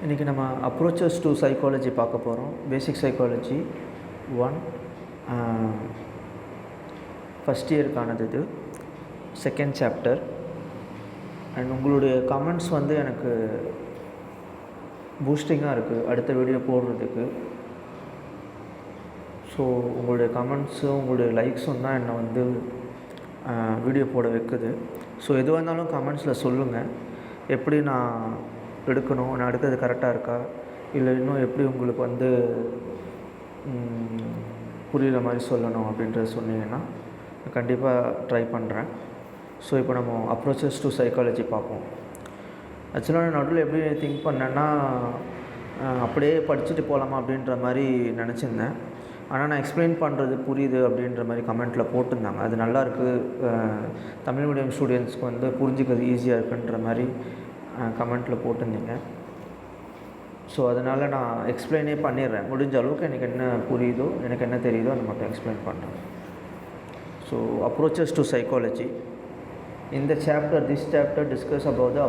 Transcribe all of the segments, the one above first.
இன்றைக்கி நம்ம approaches to psychology பார்க்க போகிறோம். பேசிக் சைக்காலஜி 1 ஃபஸ்ட் இயருக்கானது இது, செகண்ட் சாப்டர். அண்ட் உங்களுடைய கமெண்ட்ஸ் வந்து எனக்கு பூஸ்டிங்காக இருக்குது அடுத்த வீடியோ போடுறதுக்கு. ஸோ உங்களுடைய கமெண்ட்ஸும் உங்களுடைய லைக்ஸும் தான் என்னை வந்து வீடியோ போட வைக்குது. ஸோ எதுவாக இருந்தாலும் கமெண்ட்ஸில் சொல்லுங்கள். எப்படி நான் எடுக்கணும், நான் எடுக்கிறது கரெக்டாக இருக்கா, இல்லை இன்னும் எப்படி உங்களுக்கு வந்து புரிகிற மாதிரி சொல்லணும் அப்படின்றத சொன்னீங்கன்னா கண்டிப்பாக ட்ரை பண்ணுறேன். ஸோ இப்போ நம்ம அப்ரோச்சஸ் டு சைக்காலஜி பார்ப்போம். ஆக்சுவலாக நான் நடுவில் எப்படி திங்க் பண்ணேன்னா, அப்படியே படிச்சுட்டு போகலாமா அப்படின்ற மாதிரி நினச்சிருந்தேன். ஆனால் நான் எக்ஸ்பிளைன் பண்ணுறது புரியுது அப்படின்ற மாதிரி கமெண்ட்டில் போட்டிருந்தாங்க. அது நல்லாயிருக்கு, தமிழ் மீடியம் ஸ்டூடெண்ட்ஸ்க்கு வந்து புரிஞ்சுக்கிறது ஈஸியாக இருக்குன்ற மாதிரி கமெண்ட்டில் போட்டிருந்தீங்க. ஸோ அதனால் நான் எக்ஸ்பிளைனே பண்ணிடுறேன். முடிஞ்ச அளவுக்கு எனக்கு என்ன புரியுதோ, எனக்கு என்ன தெரியுதோ அதை மட்டும் எக்ஸ்பிளைன் பண்ணுறேன். So approaches to psychology. In the chapter, this chapter discusses about the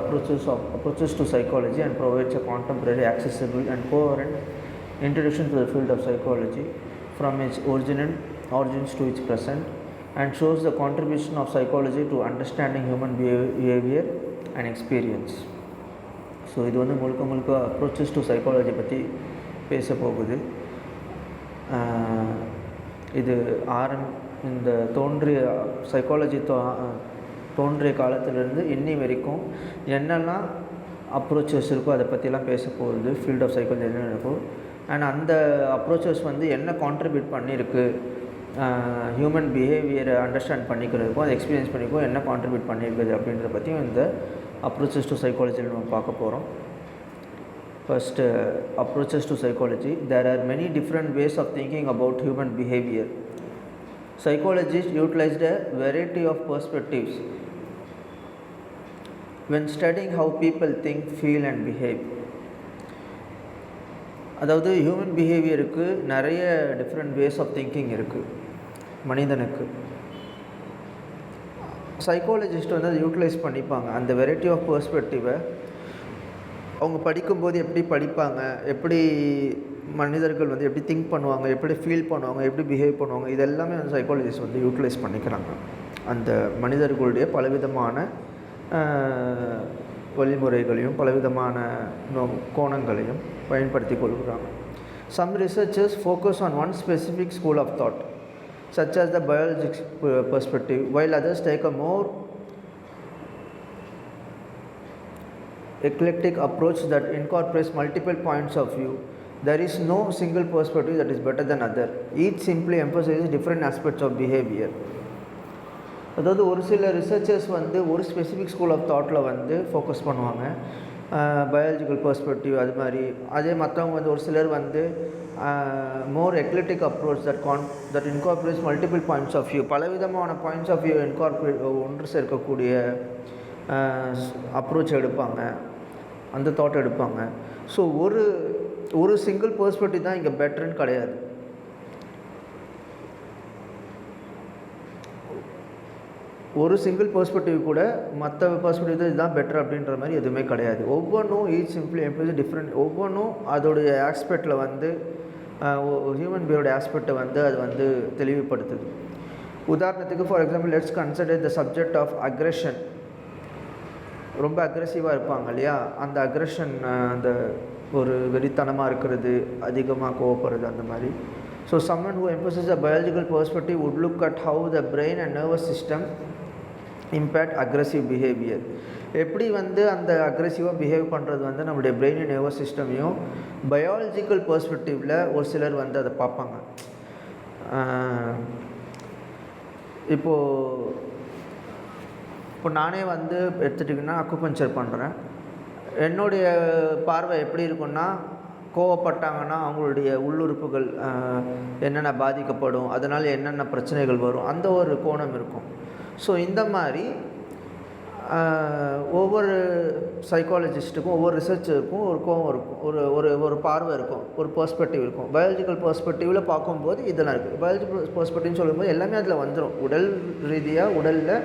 approaches to psychology and provides a contemporary, accessible and coherent introduction to the field of psychology from its origins to its present, and shows the contribution of psychology to understanding human behavior and experience. So இது வந்து முழுக்க approaches to psychology பற்றி பேச போகுது. இது இந்த தோன்றிய psychology தோன்றிய காலத்திலேருந்து இன்னி வரைக்கும் என்னெல்லாம் அப்ரோச்சஸ் இருக்கோ அதை பற்றிலாம் பேச போகுது. ஃபீல்ட் ஆஃப் சைக்காலஜி என்ன இருக்கும், அண்ட் அந்த அப்ரோச்சஸ் வந்து என்ன கான்ட்ரிபியூட் பண்ணியிருக்கு ஹியூமன் பிஹேவியரை அண்டர்ஸ்டாண்ட் பண்ணிக்கிறதுக்கும், அதை எக்ஸ்பீரியன்ஸ் பண்ணிக்கும் என்ன கான்ட்ரிபியூட் பண்ணியிருக்குது அப்படின்றத பற்றியும் இந்த அப்ரோச்சஸ் டு சைக்காலஜியில் நம்ம பார்க்க போகிறோம். First, approaches to psychology. There are many different ways of thinking about human behaviour. Psychologists utilized a variety of perspectives when studying how people think, feel and behave. அதாவது human பிஹேவியருக்கு நிறைய different ways of thinking இருக்குது மனிதனுக்கு. Psychologist வந்து அதை utilise பண்ணிப்பாங்க. அந்த variety of பெர்ஸ்பெக்டிவை அவங்க படிக்கும்போது எப்படி படிப்பாங்க, எப்படி மனிதர்கள் வந்து எப்படி திங்க் பண்ணுவாங்க, எப்படி ஃபீல் பண்ணுவாங்க, எப்படி பிஹேவ் பண்ணுவாங்க, இது எல்லாமே வந்து சைக்காலஜிஸ்ட் வந்து யூட்டிலைஸ் பண்ணிக்கிறாங்க. அந்த மனிதர்களுடைய பலவிதமான வழிமுறைகளையும் பலவிதமான கோணங்களையும் பயன்படுத்தி கொள்கிறாங்க. Some researchers focus on one specific school of thought, such as the biological perspective, while others take a more eclectic approach that incorporates multiple points of view. There is no single perspective that is better than other. Each simply emphasizes different aspects of behavior. அதாவது ஒரு சில researchers வந்து ஒரு specific school of தாட்டில் வந்து focus பண்ணுவாங்க, biological perspective அது மாதிரி. அதே மற்றவங்க வந்து ஒரு சிலர் வந்து more eclectic approach that incorporates multiple points of view, பலவிதமான பாயிண்ட்ஸ் ஆஃப் வியூ ஒன்று சேர்க்கக்கூடிய அப்ரோச் எடுப்பாங்க, அந்த தாட் எடுப்பாங்க. ஸோ ஒரு சிங்கிள் பெர்ஸ்பெக்டிவ் தான் இங்கே பெட்டர்ன்னு கிடையாது. ஒரு சிங்கிள் பெர்ஸ்பெக்டிவ் கூட மற்ற பெர்ஸ்பெக்டிவ் தான் இதுதான் பெட்டர் அப்படின்ற மாதிரி எதுவுமே கிடையாது. ஒவ்வொன்றும் ஈச் சிம்பிளி எம்ப்ளாய்ஸ் டிஃப்ரெண்ட். ஒவ்வொன்றும் அதோடைய ஆஸ்பெக்டில் வந்து ஹியூமன் பீயோட ஆஸ்பெக்டை வந்து அது வந்து தெளிவுபடுத்துது. உதாரணத்துக்கு for example, let's consider the subject of aggression. ரொம்ப அக்ரெசிவாக இருப்பாங்க இல்லையா, அந்த அக்ரெஷன் அந்த ஒரு வெறித்தனமாக இருக்கிறது, அதிகமாக கோவப்படுறது அந்த மாதிரி. So someone who emphasizes a biological perspective would look at how the brain and nervous system impact aggressive behavior. எப்படி வந்து அந்த அக்ரெசிவாக பிஹேவ் பண்ணுறது வந்து நம்மளுடைய பிரெயின் அண்ட் நர்வஸ் சிஸ்டமையும் பயாலஜிக்கல் பெர்ஸ்பெக்டிவில் ஒரு சிலர் வந்து அதை பார்ப்பாங்க. இப்போ நானே வந்து எடுத்துட்டிங்கன்னா அக்குபஞ்சர் பண்ணுறேன். என்னுடைய பார்வை எப்படி இருக்குன்னா, கோவப்பட்டாங்கன்னா அவங்களுடைய உள்ளுறுப்புகள் என்னென்ன பாதிக்கப்படும், அதனால் என்னென்ன பிரச்சனைகள் வரும், அந்த ஒரு கோணம் இருக்கும். ஸோ இந்த மாதிரி ஒவ்வொரு சைக்காலஜிஸ்ட்டுக்கும் ஒவ்வொரு ரிசர்ச்சருக்கும் ஒரு கோவம் இருக்கும், ஒரு பார்வை இருக்கும், ஒரு பெர்ஸ்பெக்டிவ் இருக்கும். பயாலஜிக்கல் பெர்ஸ்பெக்டிவில் பார்க்கும்போது இதெல்லாம் இருக்குது. பயாலஜிக்கல் பெர்ஸ்பெக்டிவ்னு சொல்லும்போது எல்லாமே அதில் வந்துடும். உடல் ரீதியாக உடலில்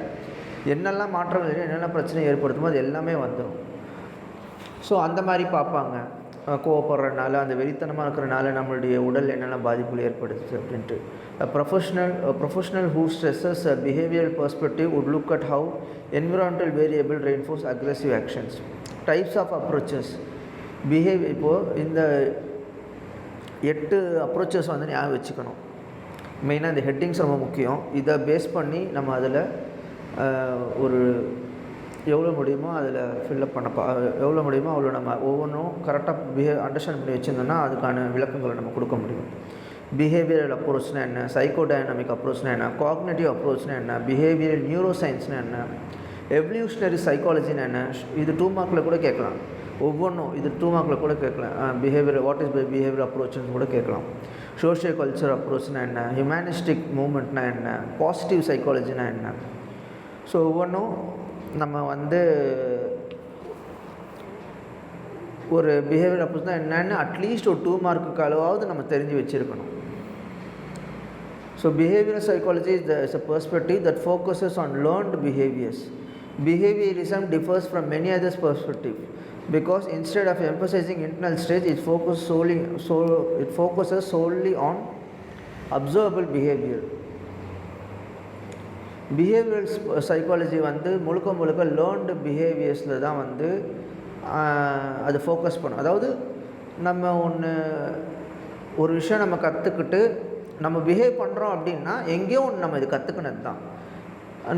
என்னெல்லாம் மாற்றங்கள் என்னென்ன பிரச்சனை ஏற்படுத்துமோ அது எல்லாமே வந்துடும். ஸோ அந்த மாதிரி பார்ப்பாங்க. கோவப்படுறதுனால, அந்த வெறித்தனமாக இருக்கிறனால நம்மளுடைய உடல் என்னென்ன பாதிப்புகள் ஏற்படுத்துது அப்படின்ட்டு. Professional who stresses a behavioral perspective would look at how environmental variable reinforce aggressive actions. Types of approaches. இப்போது இந்த 8 அப்ரோச்சஸ் வந்து ஞாபகம் வச்சுக்கணும். மெயினாக இந்த ஹெட்டிங்ஸ் ரொம்ப முக்கியம். இதை பேஸ் பண்ணி நம்ம அதில் ஒரு எவ்வளோ முடியுமோ அதில் ஃபில்லப் எவ்வளோ முடியுமோ அவ்வளோ நம்ம ஒவ்வொன்றும் கரெக்டாக அண்டர்ஸ்டாண்ட் பண்ணி வச்சுருந்தோன்னா அதுக்கான விளக்கங்களை நம்ம கொடுக்க முடியும். பிஹேவியரல் அப்ரோச்னா என்ன, சைக்கோடைனமிக் அப்ரோச்னா என்ன, காக்னேட்டிவ் அப்ரோச்னா என்ன, பிஹேவியரல் நியூரோ சயின்ஸ்னா என்ன, எவல்யூஷனரி சைக்காலஜின்னு என்ன. இது 2 மார்க்கில் கூட கேட்கலாம். ஒவ்வொன்றும் இது 2 மார்க்கில் கூட கேட்கலாம். வாட் இஸ் பிஹேவியர் அப்ரோச்னு கூட கேட்கலாம். சோஷியல் கல்ச்சர் அப்ரோச்னா என்ன, ஹியூமனிஸ்டிக் மூமெண்ட்னா என்ன, பாசிட்டிவ் சைக்காலஜினா என்ன. ஸோ ஒவ்வொன்றும் நம்ம வந்து ஒரு பிஹேவியர் அப்ரோச் தான் என்னென்னு அட்லீஸ்ட் ஒரு 2 மார்க்குக்கு அளவாவது நம்ம தெரிஞ்சு வச்சுருக்கணும். So behaviour psychology is a perspective that focuses on learned behaviors. Behaviorism differs from many others' perspective because instead of emphasizing internal state, it focuses solely on observable behavior. Behavioural psychology வந்து முழுக்க learned பிஹேவியர்ஸில் தான் வந்து அது focus பண்ணும். அதாவது நம்ம ஒரு விஷயம் நம்ம கற்றுக்கிட்டு நம்ம பிஹேவ் பண்ணுறோம் அப்படின்னா எங்கேயோ ஒன்று நம்ம இது கற்றுக்கினது தான்.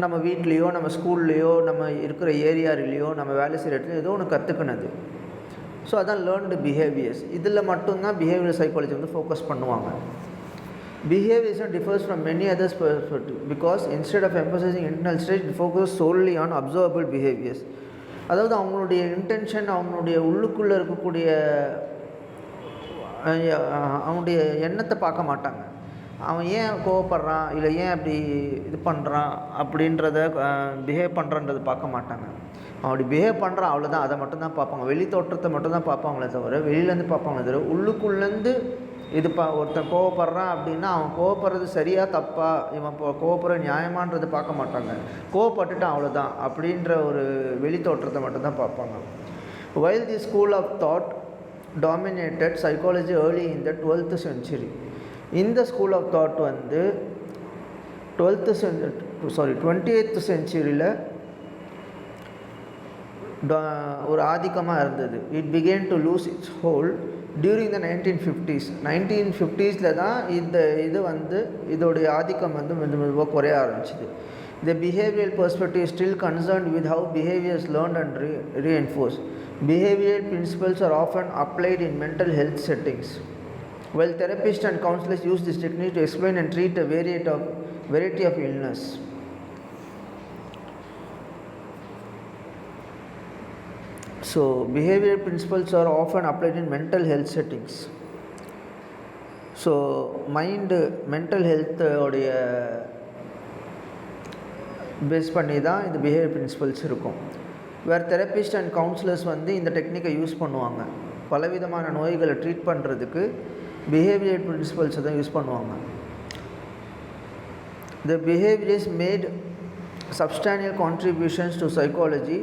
நம்ம வீட்லேயோ நம்ம ஸ்கூல்லையோ நம்ம இருக்கிற ஏரியாவிலையோ நம்ம வேலை செய்கிற இடத்துல ஏதோ ஒன்று கற்றுக்கினது. ஸோ அதான் லேர்ன்டு பிஹேவியர்ஸ். இதில் மட்டும்தான் பிஹேவியர் சைக்காலஜி வந்து ஃபோக்கஸ் பண்ணுவாங்க. Behaviorism differs from many others' perspectives because instead of emphasizing internal state, it focuses solely on observable behaviors. அதாவது அவங்களுடைய இன்டென்ஷன், அவங்களுடைய உள்ளுக்குள்ளே இருக்கக்கூடிய அவனுடைய எண்ணத்தை பார்க்க மாட்டாங்க. அவன் ஏன் கோவப்படுறான், இல்லை ஏன் அப்படி இது பண்ணுறான் அப்படின்றத பிஹேவ் பண்ணுறன்றது பார்க்க மாட்டாங்க. அப்படி பிஹேவ் பண்ணுறான் அவ்வளோதான், அதை மட்டும்தான் பார்ப்பாங்க. வெளி தோற்றத்தை மட்டும்தான் பார்ப்பாங்களே தவிர, வெளியிலேருந்து பார்ப்பாங்களே தவிர உள்ளுக்குள்ளேருந்து ஒருத்தன் கோவப்படுறான் அப்படின்னா அவன் கோவப்படுறது சரியா தப்பா, இவன் கோவப்படுற நியாயமானதை பார்க்க மாட்டாங்க. கோவப்பட்டுட்டான் அவ்வளோதான் அப்படின்ற ஒரு வெளி தோற்றத்தை மட்டும்தான் பார்ப்பாங்க. While the school of thought dominated psychology early in the 12th century, இந்த ஸ்கூல் ஆஃப் தாட் வந்து 20th சென்ச்சுரியில் ஒரு ஆதிக்கமாக இருந்தது. It began to lose it's hold during the 1950s தான் இது வந்து இதோடைய ஆதிக்கம் வந்து மெதுவாக குறைய ஆரம்பிச்சிது. The behavioral perspective is still concerned with how behavior is learned and reinforced. Behavioral principles are often applied in mental health settings. While therapists and counselors use this technique to explain and treat a variety of illness. So, behavioral principles are often applied in mental health settings. So, mental health உடைய base பண்ணி தான் இந்த behaviour principles இருக்கும். வேறு therapist and counsellors வந்து இந்த டெக்னிக்கை use பண்ணுவாங்க. பலவிதமான நோய்களை ட்ரீட் பண்ணுறதுக்கு பிஹேவியர் பிரின்சிபல்ஸை தான் யூஸ் பண்ணுவாங்க. The behaviorists made substantial contributions to psychology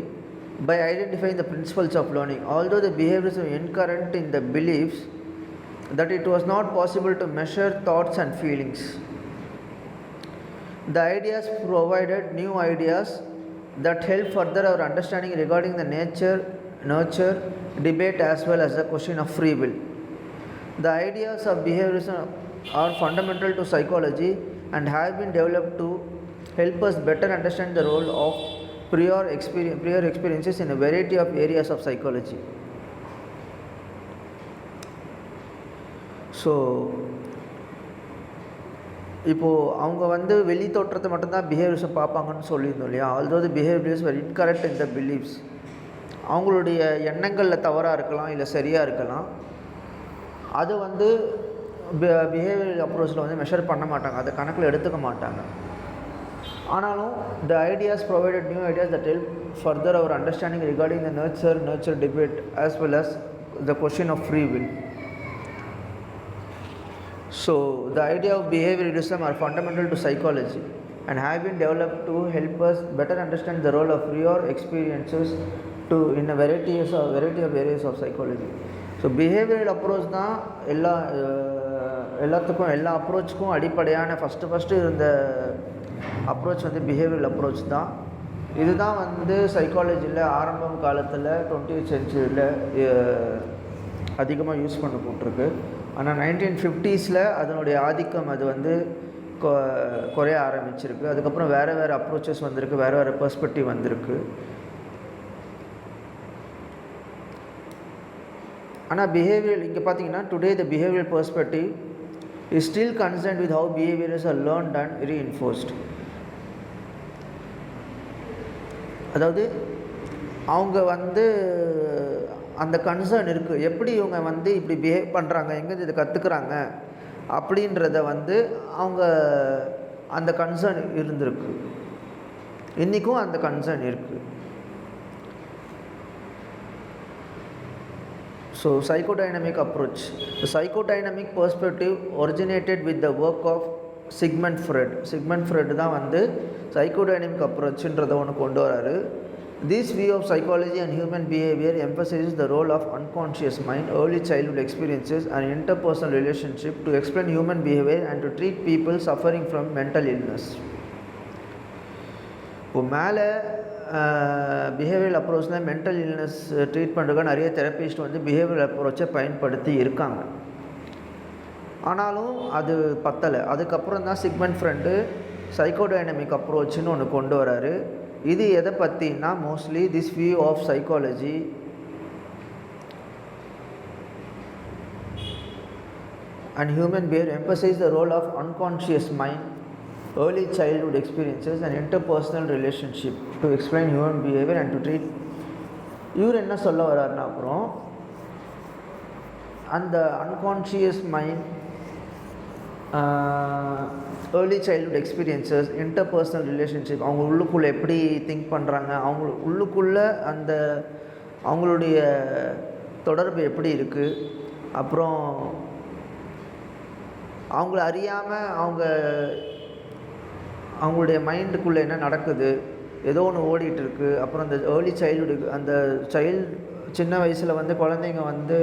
by identifying the principles of learning. Although the behaviors were inherent in the beliefs that it was not possible to measure thoughts and feelings, the ideas provided new ideas that help further our understanding regarding the nurture debate as well as the question of free will. The ideas of behaviorism are fundamental to psychology and have been developed to help us better understand the role of prior experiences in a variety of areas of psychology. So, இப்போது அவங்க வந்து வெளி தோற்றத்தை மட்டும்தான் பிஹேவியர்ஸை பார்ப்பாங்கன்னு சொல்லியிருந்தோம் இல்லையா. Although தி behaviours very incorrect இன் த believes. அவங்களுடைய எண்ணங்களில் தவறாக இருக்கலாம், இல்லை சரியாக இருக்கலாம். அது வந்து பிஹேவியர் அப்ரோச்சில் வந்து மெஷர் பண்ண மாட்டாங்க, அதை கணக்கில் எடுத்துக்க மாட்டாங்க. ஆனாலும் the ideas provided new ideas that help further our understanding regarding the nurture debate as well as the question of free will. So the idea of behaviorism are fundamental to psychology and have been developed to help us better understand the role of prior experiences in a variety of areas of psychology. So behavioural approach தான் எல்லாத்துக்கும் எல்லா அப்ரோச்சுக்கும் அடிப்படையான first இருந்த approach வந்து behavioural approach தான். இதுதான் வந்து சைக்காலஜியில் ஆரம்பம் காலத்தில் 20th சென்ச்சுரியில் அதிகமாக யூஸ் பண்ண போட்டிருக்கு. ஆனால் 1950s அதனுடைய ஆதிக்கம் அது வந்து குறைய ஆரம்பிச்சிருக்கு. அதுக்கப்புறம் வேறு அப்ரோச்சஸ் வந்திருக்கு, வேறு பெர்ஸ்பெக்டிவ் வந்திருக்கு. ஆனால் பிஹேவியர் இங்கே பார்த்தீங்கன்னா today the behaviour perspective is still concerned with how behaviours are learned and reinforced. அதாவது அவங்க வந்து அந்த கன்சர்ன் இருக்குது, எப்படி இவங்க வந்து இப்படி பிஹேவ் பண்ணுறாங்க, எங்கே இதை கற்றுக்குறாங்க அப்படின்றத வந்து அவங்க அந்த கன்சர்ன் இருந்திருக்கு. இன்றைக்கும் அந்த கன்சர்ன் இருக்குது. So psychodynamic approach. The psychodynamic perspective originated with the work of Sigmund Freud. Sigmund Freud தான் வந்து psychodynamic approachன்றதை ஒன்று கொண்டு வராரு. This view of psychology and human behavior emphasizes the role of unconscious mind, early childhood experiences and interpersonal relationship to explain human behavior and to treat people suffering from mental illness. இப்போ மேலே behavioural அப்ரோச்சில் mental illness treat பண்ணுறதுக்கு நிறைய therapist வந்து behavioural அப்ரோச்சை பயன்படுத்தி இருக்காங்க. ஆனாலும் அது பத்தலை. அதுக்கப்புறம் தான் சிக்மண்ட் ஃப்ரெண்டு சைக்கோடைனமிக் அப்ரோச்சுன்னு ஒன்று கொண்டு வராரு. இது எதை பற்றினா mostly this view of psychology and human behaviour emphasise the role of unconscious mind, early childhood experiences and interpersonal relationship to explain human behavior and to treat. இவர் என்ன சொல்ல வர்றாருன்னா, அப்புறம் அந்த unconscious mind, early childhood experiences, interpersonal relationship, அவங்க உள்ளுக்குள்ளே எப்படி think பண்ணுறாங்க, அவங்க உள்ளுக்குள்ளே அந்த அவங்களுடைய தொடர்பு எப்படி இருக்குது, அப்புறம் அவங்கள அறியாமல் அவங்களுடைய மைண்டுக்குள்ளே என்ன நடக்குது, ஏதோ ஒன்று ஓடிட்டுருக்கு. அப்புறம் அந்த ஏர்லி சைல்டுஹுட், அந்த சின்ன வயசில் வந்து குழந்தைங்க வந்து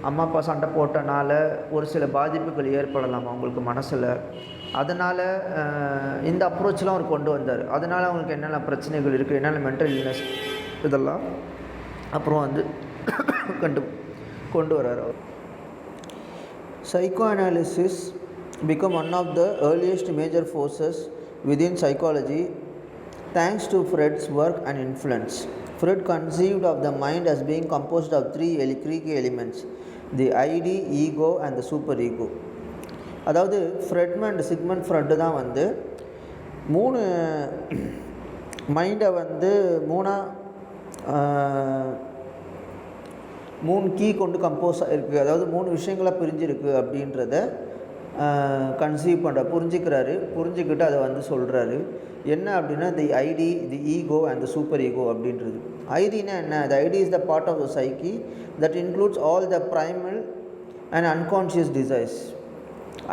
அம்மா அப்பா சண்டை போட்டனால ஒரு சில பாதிப்புகள் ஏற்படலாம் அவங்களுக்கு மனசில். அதனால் இந்த அப்ரோச்லாம் அவர் கொண்டு வந்தார். அதனால் அவங்களுக்கு என்னென்ன பிரச்சனைகள் இருக்குது, என்னென்ன மென்டல் இல்னஸ், இதெல்லாம் அப்புறம் வந்து கொண்டு வர்றார் அவர். Psychoanalysis became one of the earliest major forces within psychology thanks to Freud's work and influence. Freud conceived of the mind as being composed of three key elements: the ID, ego and the superego. அதாவது ஃப்ரெட்மண்ட் Sigmund Fred தான் வந்து மைண்டை வந்து மூணு key கொண்டு compose இருக்குது. அதாவது 3 விஷயங்களாக பிரிஞ்சிருக்கு அப்படின்றத கன்சீவ் புரிஞ்சுக்கிட்டு அதை வந்து சொல்கிறாரு. என்ன அப்படின்னா the id, the ego and the super ego அப்படின்றது. ஐடினா என்ன? The id is the part of the psyche that includes all the primal and unconscious desires.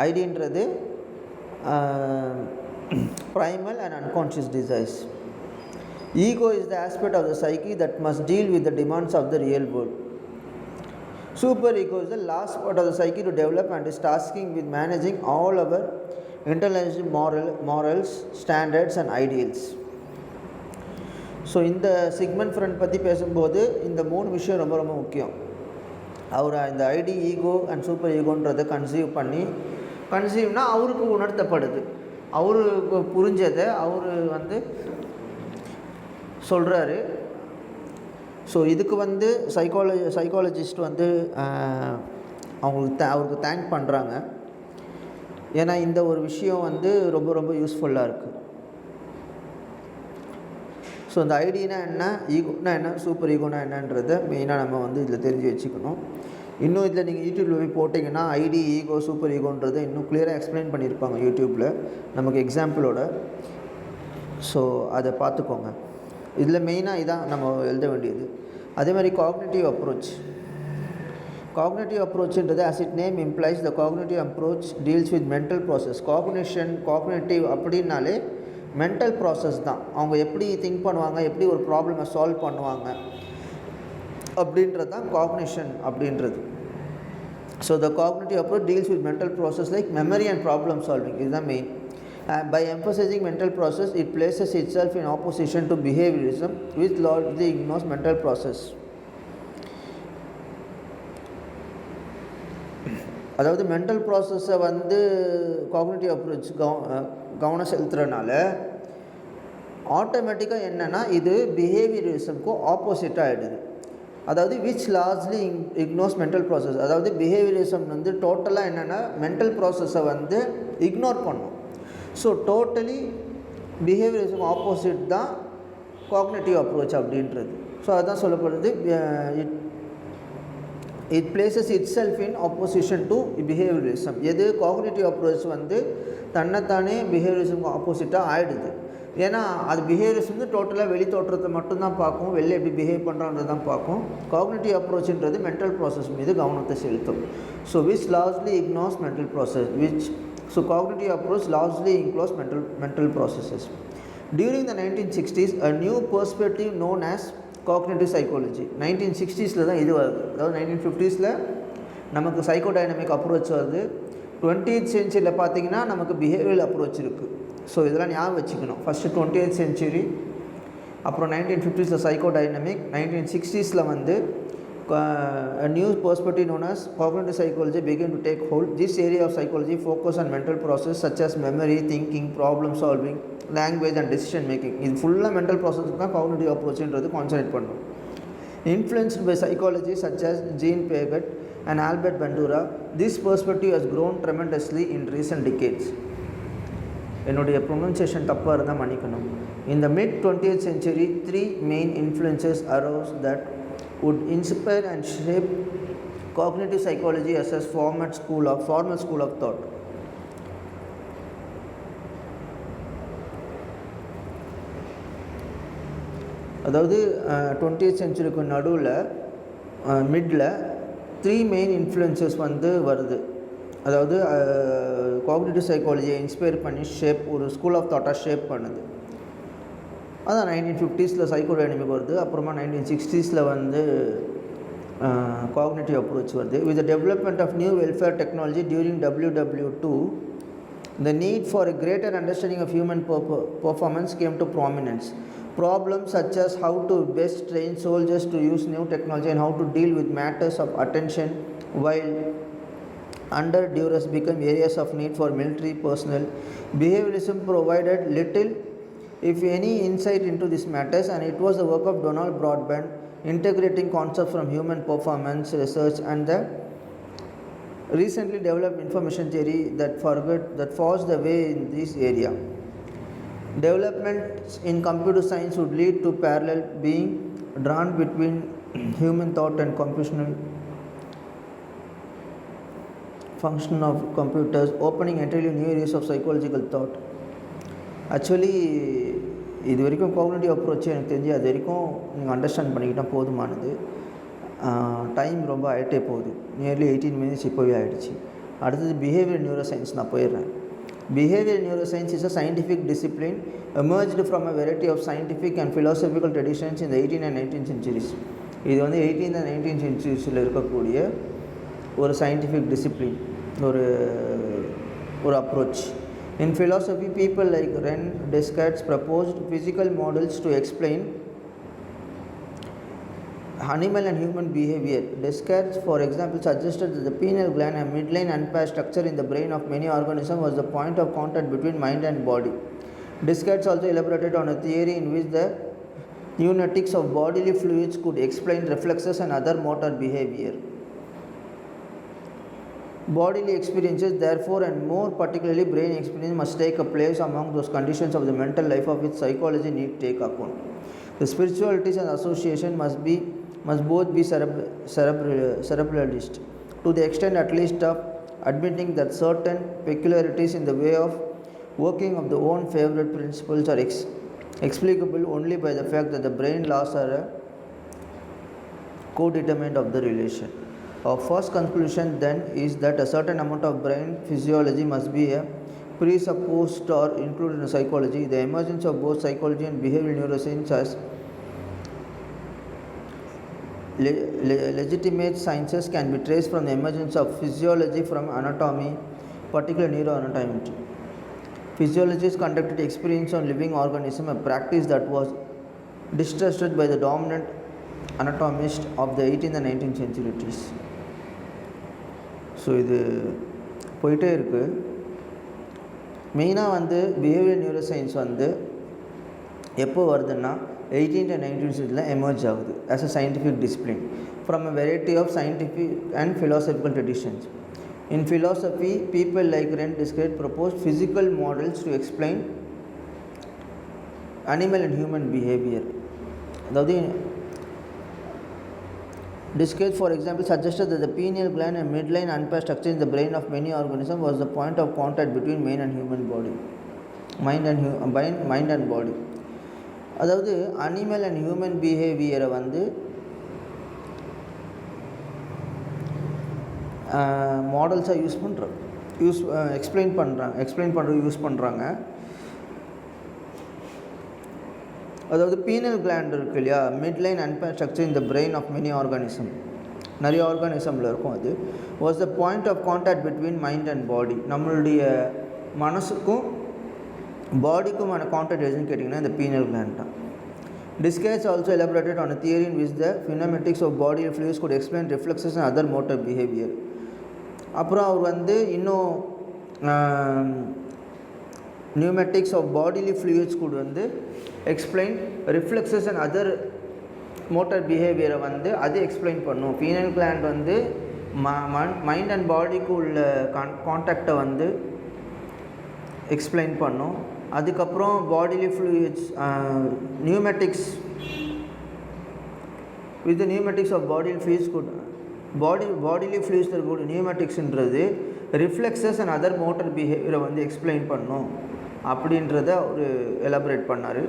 ஐடின்றது primal and unconscious desires. Ego is the aspect of the psyche that must deal with the demands of the real world. Super ego is the last part of the psyche to develop and is tasking with managing all our intellectual morals, standards and ideals. So இந்த Sigmund friend பற்றி பேசும்போது இந்த 3 விஷயம் ரொம்ப ரொம்ப முக்கியம். அவர் இந்த ID, ego and super ஈகோன்றதை கன்சீவ்னா அவருக்கு உணர்த்தப்படுது, அவருக்கு புரிஞ்சதை அவர் வந்து சொல்கிறாரு. ஸோ இதுக்கு வந்து சைக்காலஜிஸ்ட் வந்து அவருக்கு தேங்க் பண்ணுறாங்க. ஏன்னா இந்த ஒரு விஷயம் வந்து ரொம்ப ரொம்ப யூஸ்ஃபுல்லாக இருக்குது. ஸோ இந்த ஐடினா என்ன, ஈகோனா என்ன, சூப்பர் ஈகோனா என்னன்றதை மெயினாக நம்ம வந்து இதில் தெரிஞ்சு வச்சுக்கணும். இன்னும் இதில் நீங்கள் யூடியூப்பில் போய் போட்டிங்கன்னா ஐடி, ஈகோ, சூப்பர் ஈகோன்றதை இன்னும் கிளியராக எக்ஸ்பிளைன் பண்ணியிருப்பாங்க யூடியூப்பில் நமக்கு எக்ஸாம்பிளோட. ஸோ அதை பார்த்துக்கோங்க. இதில் மெயினாக இதான் நம்ம எழுத வேண்டியது. அதே மாதிரி cognitive அப்ரோச்சுன்றது as it name implies the cognitive approach deals with mental process. Cognitive அப்படின்னாலே மென்டல் ப்ராசஸ் தான். அவங்க எப்படி திங்க் பண்ணுவாங்க, எப்படி ஒரு ப்ராப்ளமை சால்வ் பண்ணுவாங்க அப்படின்றது தான் காக்னிஷன் அப்படின்றது. So the cognitive approach deals with mental process like memory and problem solving. இதுதான் main. By emphasizing mental process, it places itself in opposition to behaviorism, which largely ignores mental process. அதாவது mental ப்ராசஸை வந்து cognitive approach கவனம் செலுத்துறதுனால ஆட்டோமேட்டிக்காக என்னென்னா இது பிஹேவியரிசம்க்கும் ஆப்போசிட்டாக ஆகிடுது. அதாவது which largely ignores mental process. அதாவது பிஹேவியரிசம் வந்து டோட்டலாக என்னென்னா மென்டல் ப்ராசஸை வந்து இக்னோர் பண்ணும். ஸோ டோட்டலி பிஹேவியரிசம் ஆப்போசிட் தான் காக்னிட்டிவ் அப்ரோச் அப்படின்றது. ஸோ அதுதான் சொல்லப்படுறது. It places it self in opposition to behaviourism. எது காக்னிட்டிவ் அப்ரோச் வந்து தன்னைத்தானே பிஹேவியரிசம்க்கு ஆப்போசிட்டாக ஆகிடுது. ஏன்னா அது பிஹேவியர்ஸ் வந்து டோட்டலாக வெளி தோற்றத்தை மட்டும்தான் பார்க்கும், வெளில எப்படி பிஹேவ் பண்ணுறோன்றது தான் பார்க்கும். காக்னிட்டிவ் அப்ரோச்ன்றது மென்டல் ப்ராசஸ் மீது கவனத்தை செலுத்தும். So which largely ignores mental process So cognitive approach largely includes mental processes. During the 1960s, a new perspective known as cognitive psychology. 1960s தான் இது வருது. அதாவது 1950s நமக்கு சைக்கோடைனமிக் அப்ரோச் வருது. 20th century பார்த்தீங்கன்னா நமக்கு பிஹேவியரல் அப்ரோச் இருக்குது. So இதெல்லாம் ஞாபகம் வச்சுக்கணும். ஃபஸ்ட்டு 20th century, அப்புறம் 1950s சைக்கோடைனமிக், 1960s வந்து a new perspective known as cognitive psychology began to take hold. This area of psychology focus on mental process such as memory, thinking, problem solving, language and decision making. இது ஃபுல்லாக mental process தான் cognitive அப்ரோச்ன்றது concentrate பண்ணும். Influenced by psychology such as Jean Piaget and Albert Bandura, this perspective has grown tremendously in recent decades. என்னுடைய pronunciation தப்பாக இருந்தால் மன்னிக்கணும். In the mid 20th century, three main influences arose that would inspire and shape cognitive psychology as a formal school of thought. அதாவது 20th centuryக்கு நடுவில் middle three main influences வந்து வருது. அதாவது cognitive சைக்காலஜியை inspire பண்ணி ஒரு ஸ்கூல் ஆஃப் தாட்டாக ஷேப் பண்ணுது. அதான் 1950s psychodynamic வருது. அப்புறமா 1960s வந்து காக்னிட்டிவ் அப்ரோச் வருது. With the development of new welfare technology during WW2, the need for a greater understanding of human performance came to prominence. Problems such as how to best train soldiers to use new technology and how to deal with matters of attention while under duress became areas of need for military personnel. Behaviorism provided little if any insight into these matters, and it was the work of Donald Broadbent integrating concepts from human performance research and the recently developed information theory that forged the way in this area. Developments in computer science would lead to parallel being drawn between human thought and computational function of computers, opening entirely new areas of psychological thought. Actually இது வரைக்கும் cognitive approach எனக்கு தெரிஞ்சு அது வரைக்கும் நீங்கள் understand பண்ணிக்கிட்டால் போதுமானது. Time ரொம்ப ஆகிட்டே போகுது. நியர்லி 18 minutes இப்போவே ஆகிடுச்சு. அடுத்தது பிஹேவியர் நியூரோ சயின்ஸ் நான் போயிடுறேன். Behaviour neuroscience is a scientific discipline emerged from a variety of scientific and philosophical traditions இந்த 18th and 19th centuries. இது வந்து 18th and 19th centuries இருக்கக்கூடிய ஒரு சயின்டிஃபிக் டிசிப்ளின், ஒரு approach. In philosophy, people like René Descartes proposed physical models to explain animal and human behavior. Descartes, for example, suggested that the pineal gland, a midline unpaired structure in the brain of many organisms, was the point of contact between mind and body. Descartes also elaborated on a theory in which the neuretics of bodily fluids could explain reflexes and other motor behavior. Bodily experiences, therefore, and more particularly brain experience, must take a place among those conditions of the mental life of which psychology need take account. The spiritualities and association must both be cerebralist, to the extent at least of admitting that certain peculiarities in the way of working of the own favorite principles are explicable only by the fact that the brain laws are a co-determinant of the relation. Our first conclusion then is that a certain amount of brain physiology must be a presupposed or included in psychology. The emergence of both psychology and behavioral neuroscience has legitimate sciences can be traced from the emergence of physiology from anatomy, particularly neuroanatomy. Physiologists conducted experiments on living organisms, a practice that was distrusted by the dominant anatomists of the 18th and 19th centuries. So இது போயிட்டே இருக்குது. மெயினாக வந்து behaviour neuro science வந்து எப்போ வருதுன்னா 18th and 19th century emerge ஆகுது as a scientific discipline from a variety of scientific and philosophical traditions. In philosophy, people like Rene Descartes proposed physical models to explain animal and human behavior. அதாவது Descartes, for example, suggested that the pineal gland and midline unpaired structure in the brain of many organisms was the point of contact between mind and human body. Mind and body. அதாவது animal and human பிஹேவியரை வந்து மாடல்ஸாக explain பண்ணுறாங்க. அதாவது pineal gland இருக்குது இல்லையா, midline unpaired structure இந்த brain of many organism, நிறைய ஆர்கானிசமில் இருக்கும். அது was the point of contact between mind and body. நம்மளுடைய மனசுக்கும் பாடிக்குமான கான்டாக்ட் எதுன்னு கேட்டிங்கன்னா இந்த பீனல் கிளாண்ட் தான். Descartes also elaborated on a theory in which the pneumatics of bodily fluids could explain reflexes and other motor behavior. அப்புறம் அவர் வந்து இன்னும் நியூமேட்டிக்ஸ் ஆஃப் பாடிலி ஃப்ளூயிட்ஸ் கூட வந்து explain reflexes and other motor பிஹேவியரை வந்து அது எக்ஸ்பிளைன் பண்ணும். பீனல் கிளாண்ட் வந்து மைண்ட் அண்ட் பாடிக்கு உள்ள கான்டாக்டை வந்து எக்ஸ்பிளைன் பண்ணும். அதுக்கப்புறம் bodily fluids pneumatics with pneumatics of bodily fluids கூட பாடிலி ஃப்ளூயிட்ஸ் இருக்கக்கூடிய நியூமேட்டிக்ஸ்ன்றது ரிஃப்ளெக்ஸஸ் அண்ட் அதர் மோட்டர் பிஹேவியரை வந்து எக்ஸ்பிளைன் பண்ணும் அப்படின்றத அவர் எலாபரேட் பண்ணார்.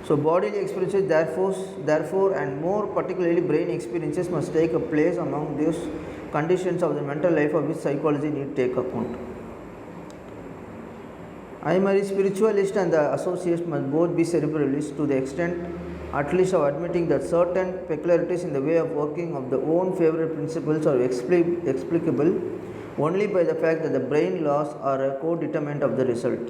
So bodily experiences therefore and more particularly brain experiences must take a place among those conditions of the mental life of which psychology need take account. I am a spiritualist and the associates must both be cerebralists to the extent at least of admitting that certain peculiarities in the way of working of the own favorite principles are explicable only by the fact that the brain laws are a co-determinant of the result.